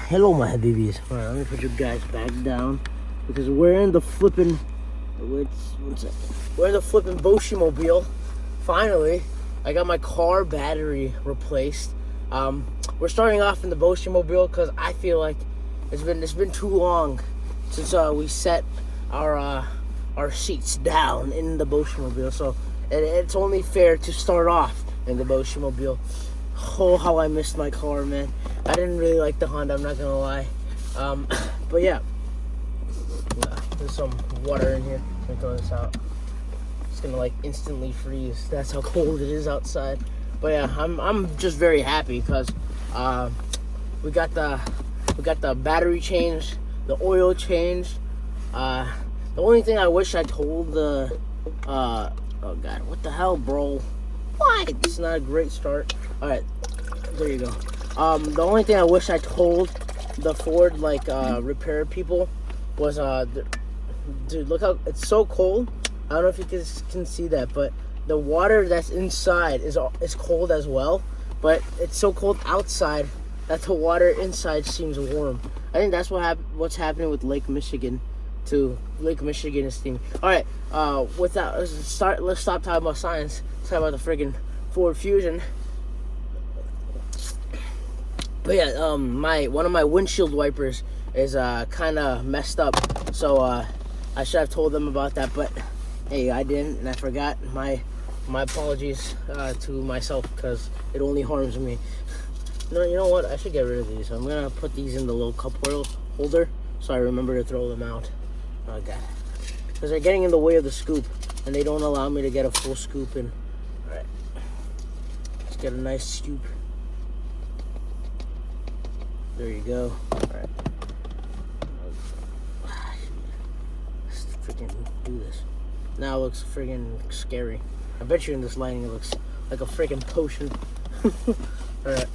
Hello, my habibis. Alright, let me put you guys back down because we're in the flipping. One second. We're in the flipping Boshi-mobile. Finally, I got my car battery replaced. We're starting off in the Boshi-mobile because I feel like it's been too long since we set our seats down in the Boshi-mobile. So it's only fair to start off in the Boshi-mobile. Oh, how I missed my car, man. I didn't really like the Honda, I'm not gonna lie. But yeah. There's some water in here. Let me throw this out. It's gonna like instantly freeze. That's how cold it is outside. But yeah, I'm just very happy because we got the battery changed, the oil changed. The only thing I wish I told the oh god, what the hell, bro? What? It's not a great start. Alright, there you go. The only thing I wish I told the Ford repair people was dude, look how it's so cold. I don't know if you can see that, but the water that's inside is cold as well. But it's so cold outside that the water inside seems warm. I think that's what's happening with Lake Michigan too. Lake Michigan is steaming. All right, let's stop talking about science. Let's talk about the friggin' Ford Fusion. But yeah, one of my windshield wipers is kind of messed up, so I should have told them about that. But hey, I didn't, and I forgot. My apologies to myself because it only harms me. No, you know what? I should get rid of these. I'm gonna put these in the little cup holder so I remember to throw them out. Oh god, because they're getting in the way of the scoop, and they don't allow me to get a full scoop in. All right, let's get a nice scoop. There you go. All right. Let's freaking do this. Now it looks friggin' scary. I bet you in this lighting it looks like a freaking potion. Alright.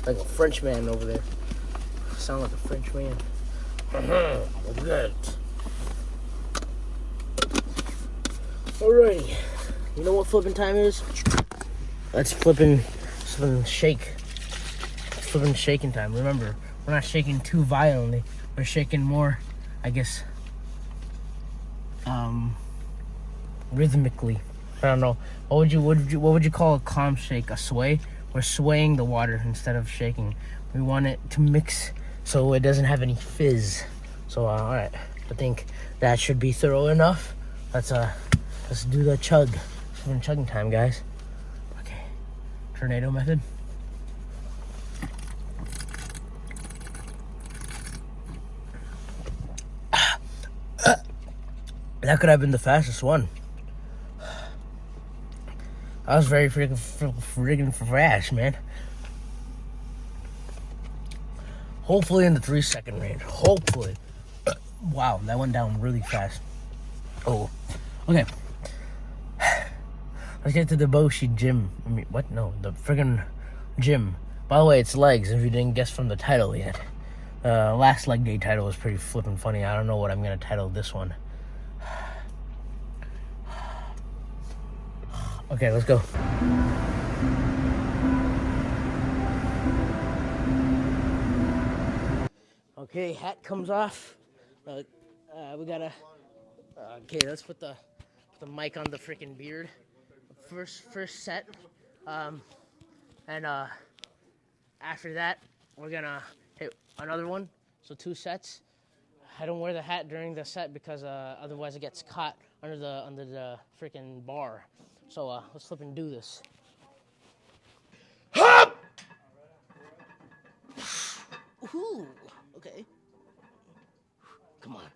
Like a French man over there. Sound like a French man. Good. Alrighty. You know what flipping time is? Let's flipping shake. Flipping shaking time. Remember, we're not shaking too violently. We're shaking more, I guess, rhythmically. I don't know. What would you call a calm shake? A sway? We're swaying the water instead of shaking. We want it to mix so it doesn't have any fizz. So all right, I think that should be thorough enough. Let's do the chug. It's chugging time, guys. Okay, tornado method. That could have been the fastest one. I was very friggin' fast, man. Hopefully in the 3-second range. Hopefully. Wow, that went down really fast. Oh, okay. Let's get to the Boshi gym. I mean, what? No, the friggin' gym. By the way, it's legs, if you didn't guess from the title yet. Last leg day title was pretty flippin' funny. I don't know what I'm gonna title this one. Okay, let's go. Okay, hat comes off. We gotta. Okay, let's put the mic on the freaking beard. First set, and after that we're gonna hit another one. So 2 sets. I don't wear the hat during the set because otherwise it gets caught under the freaking bar. So let's flip and do this. Ooh, okay. Come on.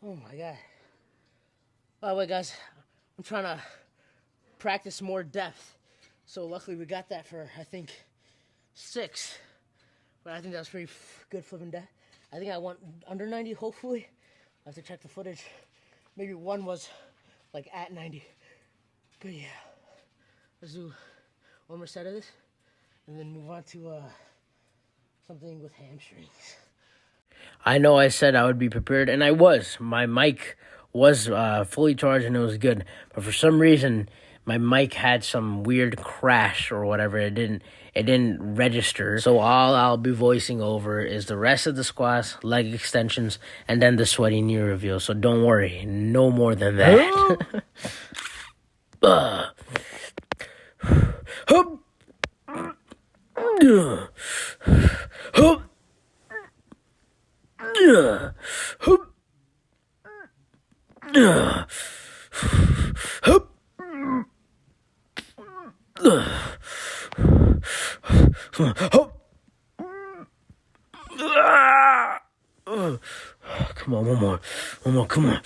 Oh my God. By the way, guys, I'm trying to practice more depth. So luckily we got that for, I think, 6. But I think that was pretty good flipping depth. I think I went under 90, hopefully. I have to check the footage. Maybe one was like at 90. But yeah, let's do one more set of this and then move on to something with hamstrings. I know I said I would be prepared, and I was. My mic was fully charged and it was good. But for some reason, my mic had some weird crash or whatever. It didn't register. So all I'll be voicing over is the rest of the squats, leg extensions, and then the sweaty knee reveal. So don't worry, no more than that. Come on, one more, come on.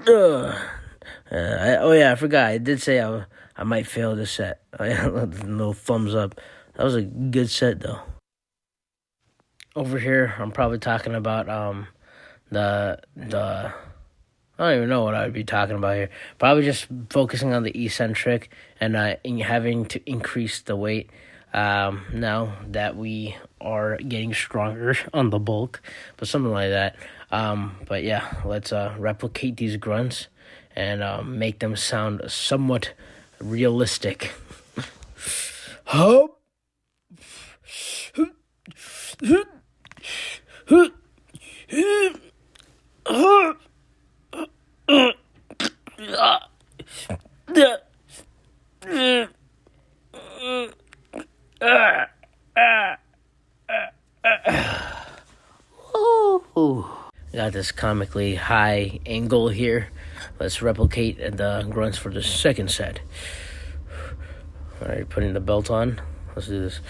Oh yeah, I forgot. I did say I might fail this set. No thumbs up. That was a good set though. Over here, I'm probably talking about the I don't even know what I would be talking about here. Probably just focusing on the eccentric and having to increase the weight now that we are getting stronger on the bulk, but something like that. But yeah, let's replicate these grunts and make them sound somewhat realistic. Hop. Got this comically high angle here. Let's replicate the grunts for the second set. All right, putting the belt on. Let's do this.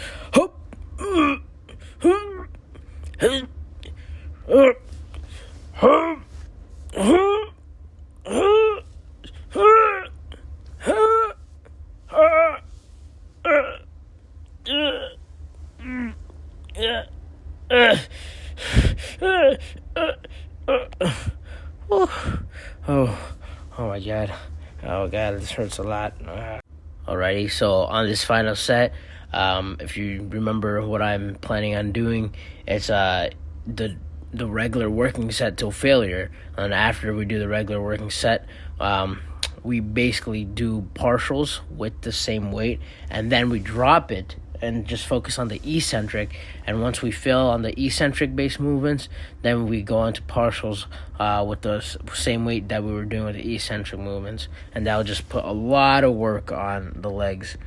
Oh my God. Oh God, this hurts a lot. Alrighty, so on this final set, if you remember what I'm planning on doing, it's the regular working set till failure. And after we do the regular working set, we basically do partials with the same weight, and then we drop it and just focus on the eccentric. And once we fail on the eccentric based movements, then we go on to partials with the same weight that we were doing with the eccentric movements, and that'll just put a lot of work on the legs.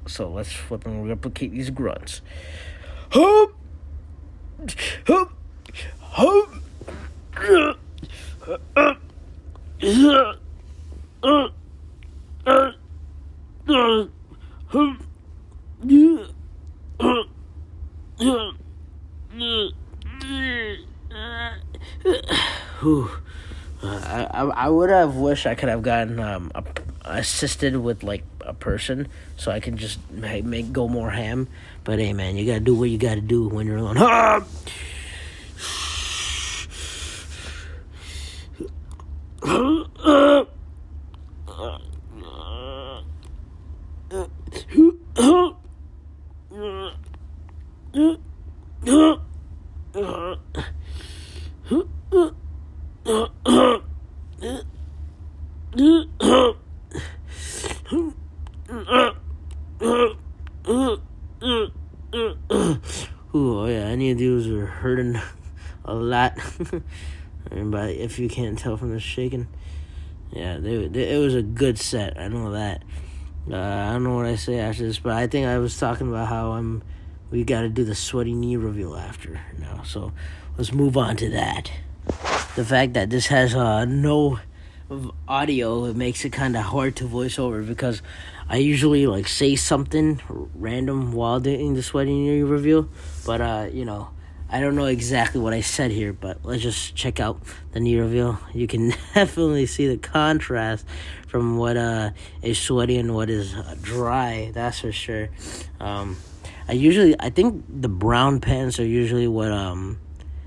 So let's flip and replicate these grunts. Hop, hop, hop. I would have wished I could have gotten assisted with like a person so I can just go more ham. But hey, man, you gotta do what you gotta do when you're alone. Oh yeah, any of these are hurting a lot. And if you can't tell from the shaking, yeah, it was a good set. I know that. I don't know what I say after this, but I think I was talking about how we got to do the sweaty knee reveal after now. So let's move on to that. The fact that this has no audio, it makes it kind of hard to voice over, because I usually like say something random while doing the sweaty knee reveal, but I don't know exactly what I said here, but let's just check out the knee reveal. You can definitely see the contrast from what is sweaty and what is dry. That's for sure. I think the brown pants are usually what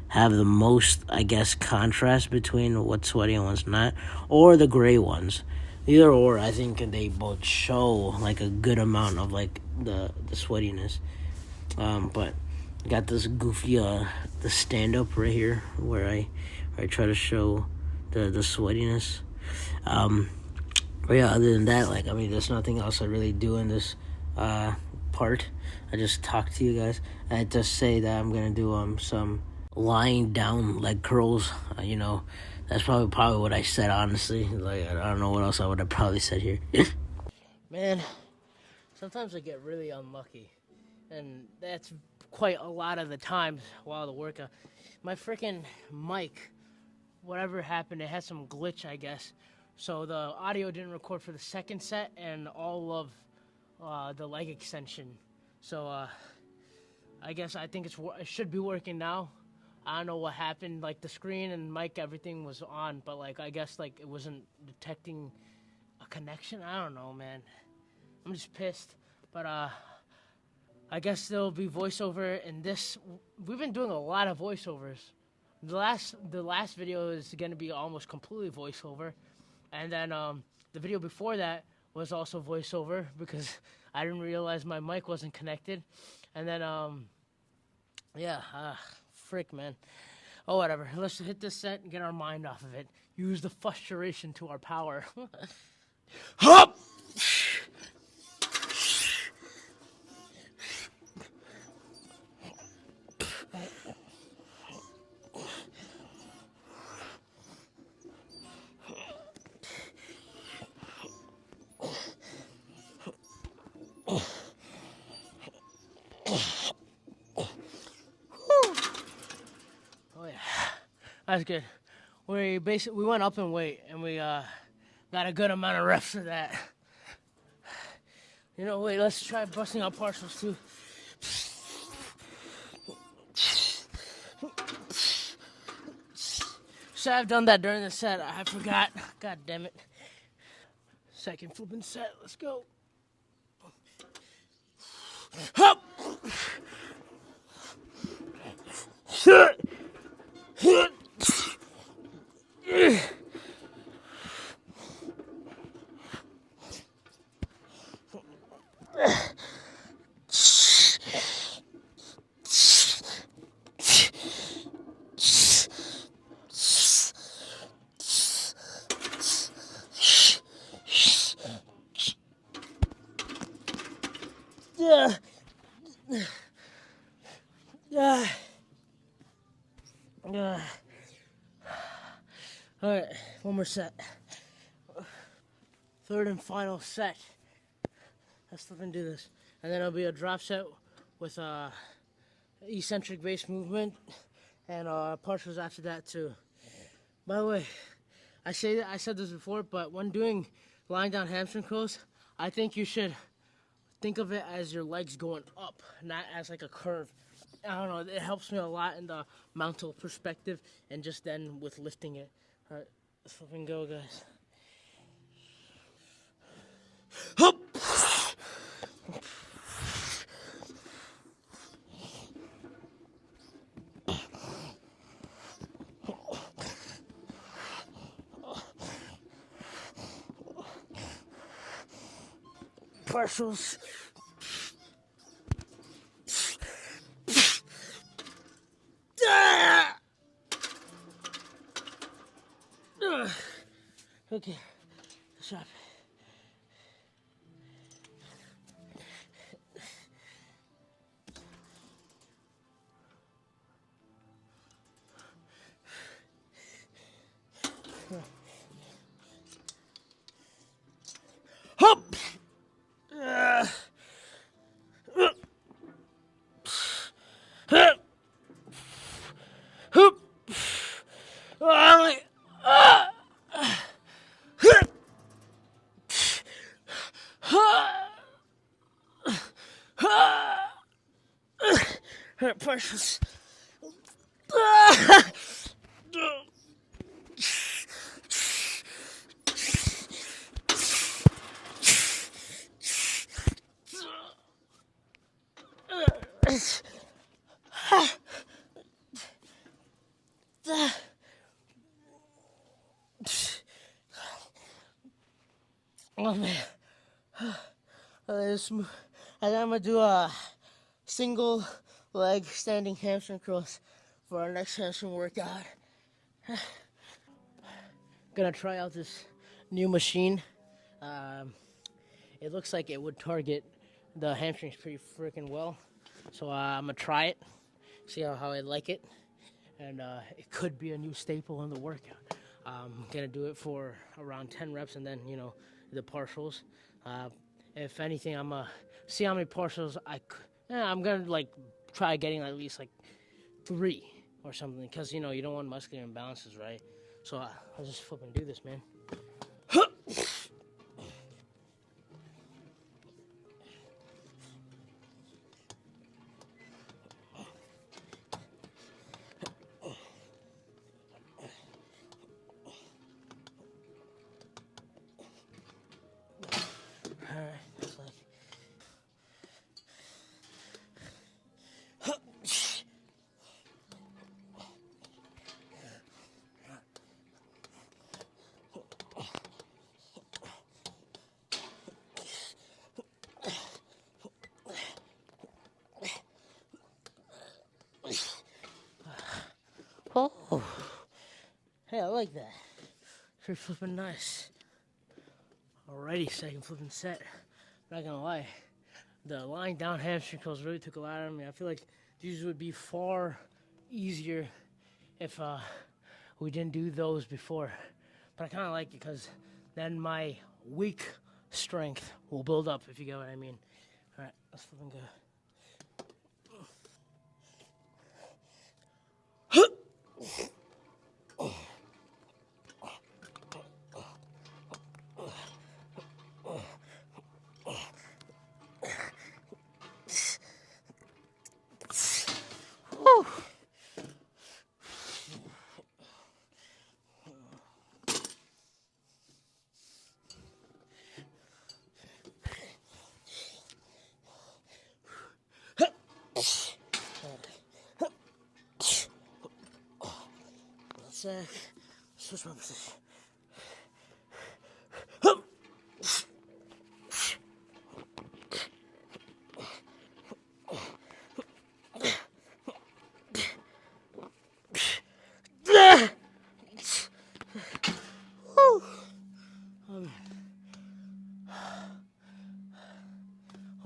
have the most, I guess, contrast between what's sweaty and what's not, or the gray ones. Either or, I think they both show like a good amount of like the sweatiness. But I got this goofy the stand up right here where I try to show the sweatiness. But yeah, other than that, like, I mean, there's nothing else I really do in this part. I just talk to you guys. I just say that I'm gonna do some lying down leg curls. That's probably what I said, honestly. Like, I don't know what else I would have probably said here. Man, sometimes I get really unlucky, and that's quite a lot of the times while the workout. My freaking mic, whatever happened, it had some glitch, I guess. So the audio didn't record for the second set and all of the leg extension. So I guess I think it should be working now. I don't know what happened. Like, the screen and mic, everything was on, but like, I guess like it wasn't detecting a connection. I don't know, man. I'm just pissed. But I guess there'll be voiceover in this. We've been doing a lot of voiceovers. The last video is gonna be almost completely voiceover, and then the video before that was also voiceover because I didn't realize my mic wasn't connected, and then frick, man. Oh, whatever. Let's hit this set and get our mind off of it. Use the frustration to our power. Hop! That's good. We went up in weight, and we got a good amount of reps for that. Wait, let's try busting out partials too. So I've done that during the set. I forgot. God damn it. Second flipping set. Let's go. Hop! All right, one more set. Third and final set. Let's flipping do this. And then it'll be a drop set with eccentric base movement and partials after that too. By the way, I said this before, but when doing lying down hamstring curls, I think you should think of it as your legs going up, not as like a curve. I don't know, it helps me a lot in the mental perspective and just then with lifting it. All right, let's fucking go, guys. Hup! Partials. Okay, stop. Hop! Partials. Oh man. And then I'm gonna do a single leg standing hamstring curls for our next hamstring workout. Gonna try out this new machine. It looks like it would target the hamstrings pretty freaking well. So I'm gonna try it, see how I like it. And it could be a new staple in the workout. I'm gonna do it for around 10 reps and then, you know, the partials. If anything, I'm gonna see how many partials I'm gonna like try getting at least like 3 or something, because you know you don't want muscular imbalances, right? So I'll just flipping do this, man. Alright, it's like oh, hey, I like that. Pretty flipping nice. Alrighty, second flipping set. Not gonna lie, the lying down hamstring curls really took a lot out of me. I feel like these would be far easier if we didn't do those before. But I kind of like it because then my weak strength will build up, if you get what I mean. All right, let's flipping go. Let's switch my position.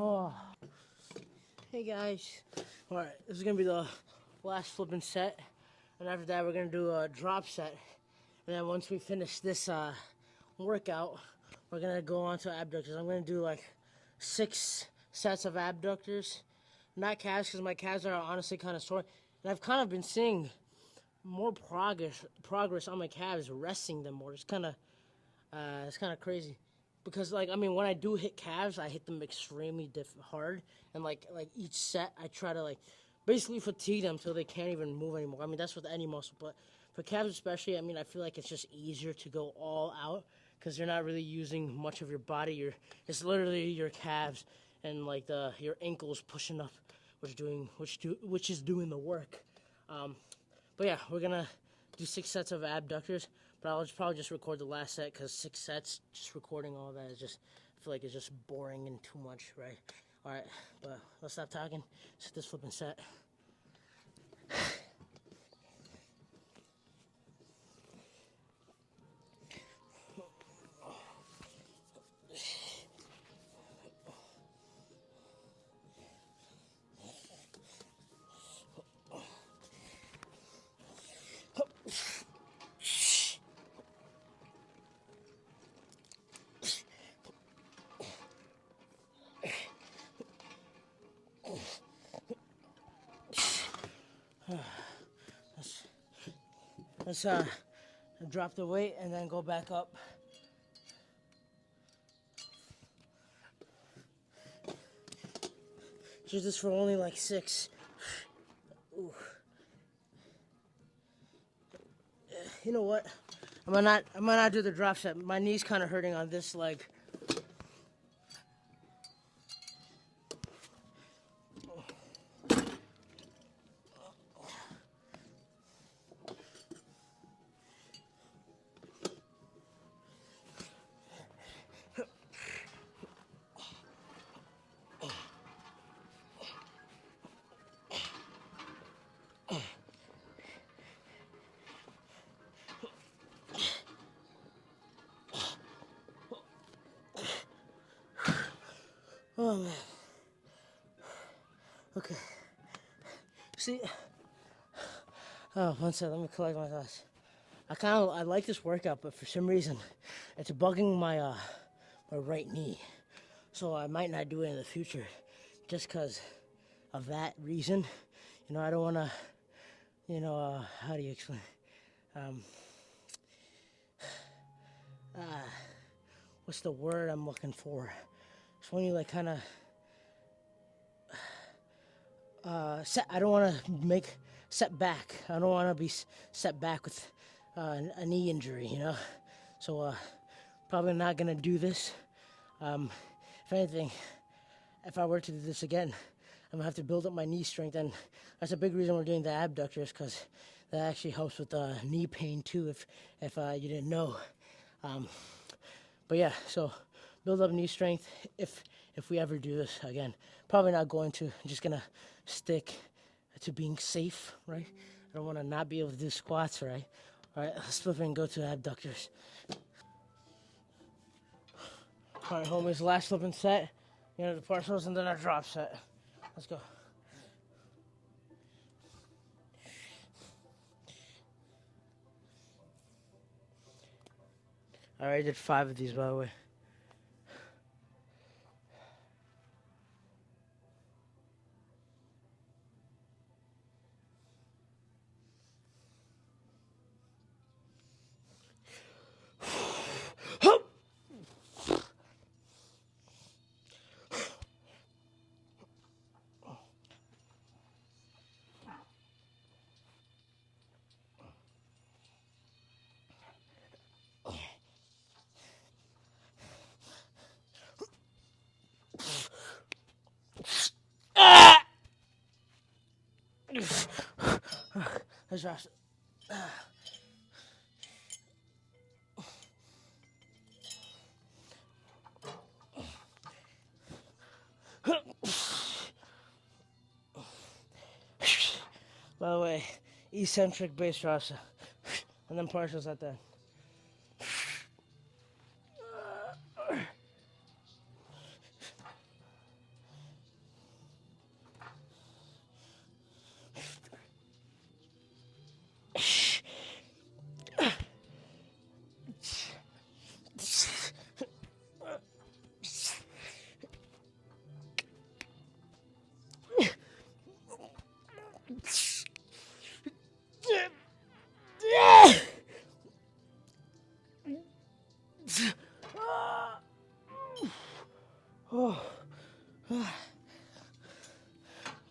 Oh. Hey guys. Alright, this is gonna be the last flipping set. And after that we're gonna do a drop set. And then once we finish this workout, we're gonna go on to abductors. I'm gonna do like 6 sets of abductors. Not calves, because my calves are honestly kind of sore. And I've kind of been seeing more progress on my calves, resting them more. It's kind of crazy, because like, I mean, when I do hit calves, I hit them extremely hard, and like each set I try to like basically fatigue them till they can't even move anymore. I mean, that's with any muscle, but for calves especially, I mean, I feel like it's just easier to go all out because you're not really using much of your body. It's literally your calves and like your ankles pushing up, which is doing the work. But yeah, we're gonna do 6 sets of abductors, but I'll probably just record the last set, because 6 sets, just recording all that is just, I feel like it's just boring and too much, right? All right, but let's stop talking. Let's hit this flipping set. Let's drop the weight and then go back up. Do this for only like 6. Ooh. You know what? I might not do the drop set. My knee's kind of hurting on this leg. Oh man. Okay. See. Oh, one second. Let me collect my thoughts. I like this workout, but for some reason, it's bugging my my right knee. So I might not do it in the future, just because of that reason. You know, I don't want to. You know, how do you explain? What's the word I'm looking for? It's when you like kind of I don't want to make set back. I don't want to be set back with a knee injury, you know. So probably not gonna do this. If anything, if I were to do this again, I'm gonna have to build up my knee strength, and that's a big reason we're doing the abductors, because that actually helps with knee pain too. If you didn't know. But yeah, so build up knee strength if we ever do this again. Probably not going to. I'm just gonna stick to being safe, right? I don't want to not be able to do squats, right? All right, let's flip and go to abductors. All right, homies, last flipping set. You know, the partials and then our drop set. Let's go. I already did 5 of these, by the way. Let's drop it. By the way, eccentric base drops, and then partials at that.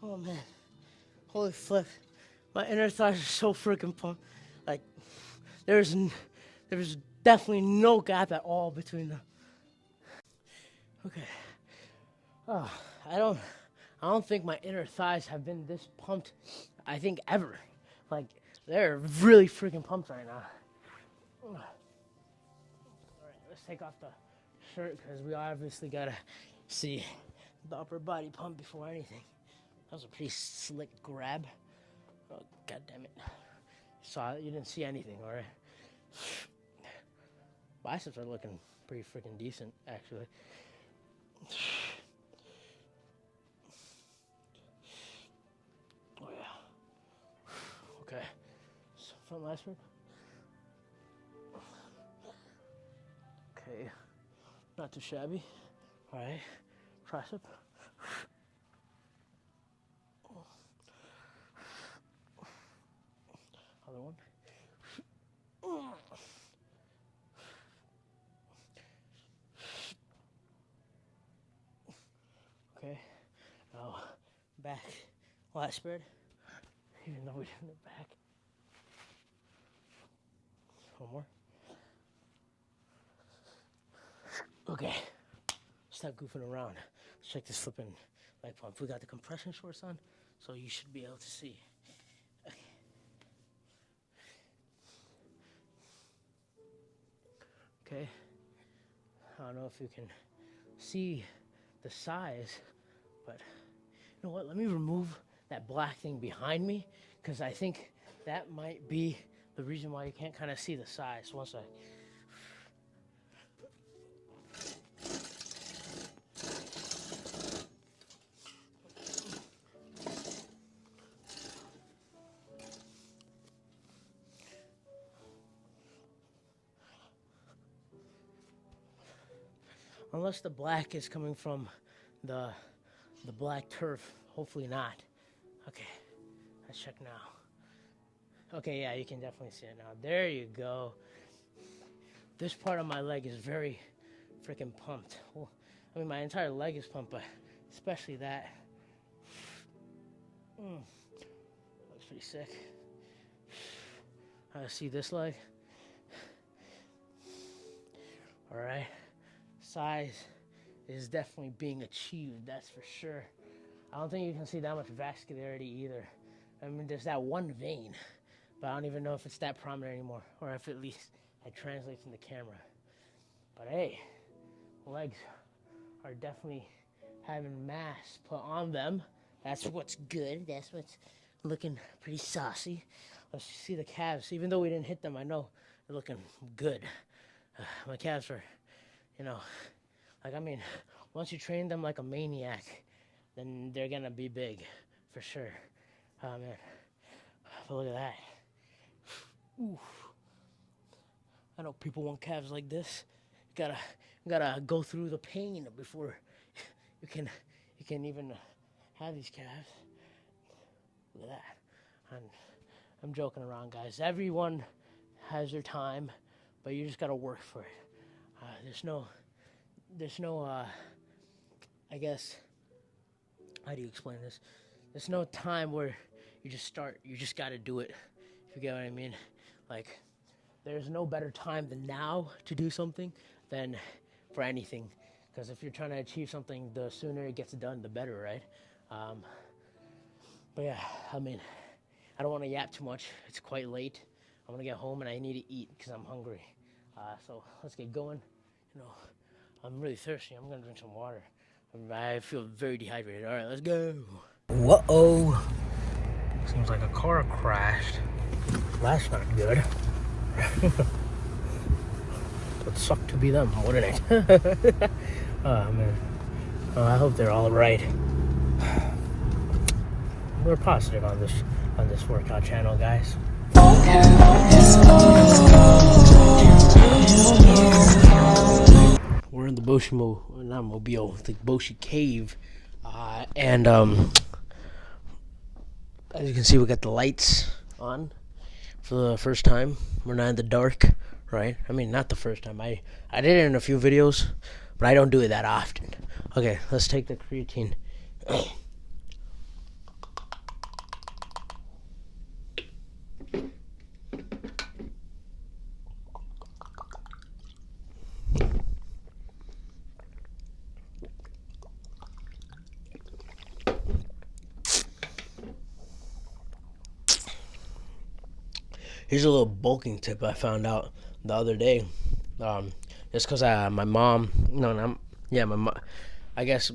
Oh man, holy flip! My inner thighs are so freaking pumped. Like there's definitely no gap at all between them. Okay. Oh, I don't think my inner thighs have been this pumped. I think ever. Like they're really freaking pumped right now. All right, let's take off the shirt because we obviously gotta see the upper body pump before anything. That was a pretty slick grab. Oh, god damn it. You didn't see anything, alright? Biceps are looking pretty freaking decent, actually. Oh, yeah. Okay. So, front last one. Okay. Not too shabby. Alright. Tricep. Other one. Okay. Now, back. Lat spread. Even though we didn't the back. One more. Okay. Stop goofing around. Let's check this flipping leg pump. We got the compression shorts on, so you should be able to see. Okay. I don't know if you can see the size, but you know what? Let me remove that black thing behind me, because I think that might be the reason why you can't kind of see the size. One sec. Unless the black is coming from the black turf. Hopefully not. Okay, let's check now. Okay, yeah, you can definitely see it now. There you go. This part of my leg is very freaking pumped. Well, I mean, my entire leg is pumped, but especially that. Looks pretty sick. See this leg? All right. Size is definitely being achieved, that's for sure. I don't think you can see that much vascularity either. I mean, there's that one vein, but I don't even know if it's that prominent anymore, or if at least it translates in the camera. But hey, legs are definitely having mass put on them. That's what's good. That's what's looking pretty saucy. Let's see the calves. Even though we didn't hit them, I know they're looking good. My calves are, like, I mean, once you train them like a maniac, then they're gonna be big, for sure. Oh, man. But look at that. Ooh. I know people want calves like this. You gotta go through the pain before you can even have these calves. Look at that. I'm joking around, guys. Everyone has their time, but you just gotta work for it. There's no I guess, how do you explain this? There's no time where you just start. You just gotta do it, if you get what I mean. Like, there's no better time than now to do something than for anything. Because if you're trying to achieve something, the sooner it gets done, the better, right? But yeah, I mean, I don't want to yap too much. It's quite late. I'm going to get home and I need to eat because I'm hungry. So let's get going. I'm really thirsty. I'm going to drink some water. I feel very dehydrated. All right, let's go. Whoa. Seems like a car crashed. That's not good. It sucked to be them, wouldn't it? Oh, man. Oh, I hope they're all right. We're positive on this workout channel, guys. We're in the the Boshi cave, and as you can see, we got the lights on for the first time. We're not in the dark, right? I mean, not the first time. I did it in a few videos, but I don't do it that often. Okay, let's take the creatine. Here's a little bulking tip I found out the other day. Just because my mom, I guess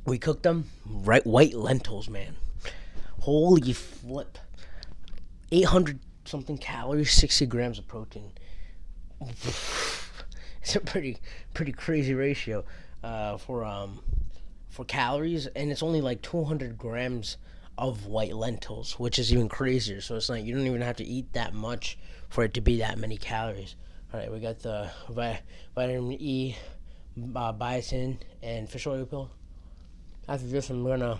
we cooked them, right? White lentils, man. Holy flip. 800 something calories, 60 grams of protein. It's a pretty crazy ratio for calories, and it's only like 200 grams of white lentils, which is even crazier. So it's like you don't even have to eat that much for it to be that many calories. All right, we got the vitamin E, biotin, and fish oil pill. After this, I'm gonna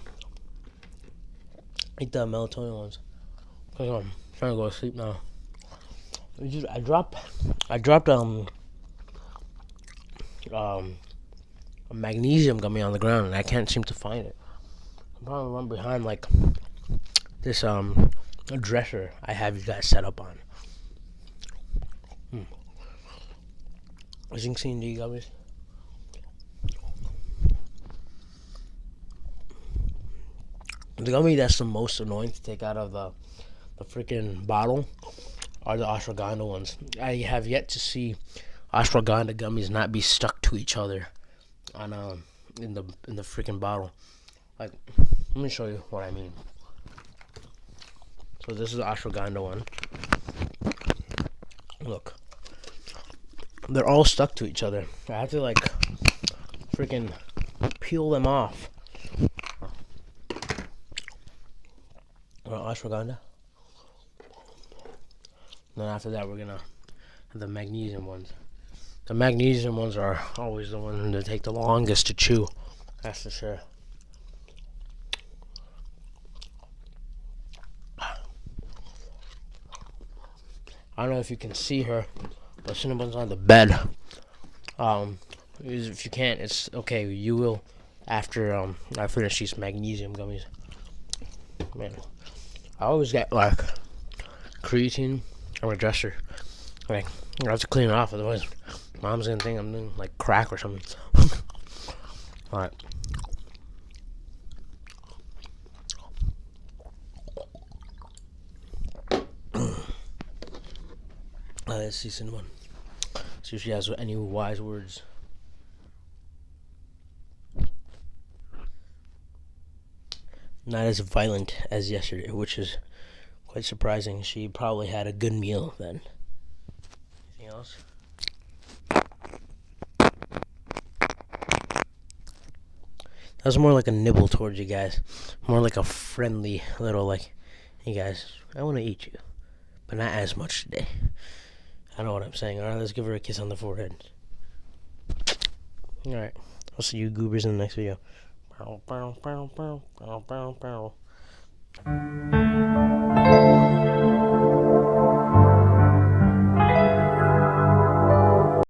eat the melatonin ones because I'm trying to go to sleep now. I dropped a magnesium gummy on the ground, and I can't seem to find it. I'm probably run behind like this dresser I have you guys set up on. As you can see in the gummies, the gummy that's the most annoying to take out of the freaking bottle are the ashwagandha ones. I have yet to see ashwagandha gummies not be stuck to each other on in the freaking bottle. Like, let me show you what I mean. So this is the ashwagandha one. Look, they're all stuck to each other. I have to like freaking peel them off. Ashwagandha. Then after that, we're gonna have the magnesium ones. The magnesium ones are always the ones that take the longest to chew. That's for sure. I don't know if you can see her, but Cinnamon's on the bed. If you can't, it's okay. You will after I finish these magnesium gummies. Man, I always get like creatine on my dresser. Like I have to clean it off, otherwise Mom's gonna think I'm doing like crack or something. All right. Let's see Cinnamon. See if she has any wise words. Not as violent as yesterday, which is quite surprising. She probably had a good meal then. Anything else? That was more like a nibble towards you guys. More like a friendly little like, hey guys, I want to eat you. But not as much today. I know what I'm saying. Alright, let's give her a kiss on the forehead. Alright. I'll see you goobers in the next video. Bow, bow, bow, bow, bow, bow, bow.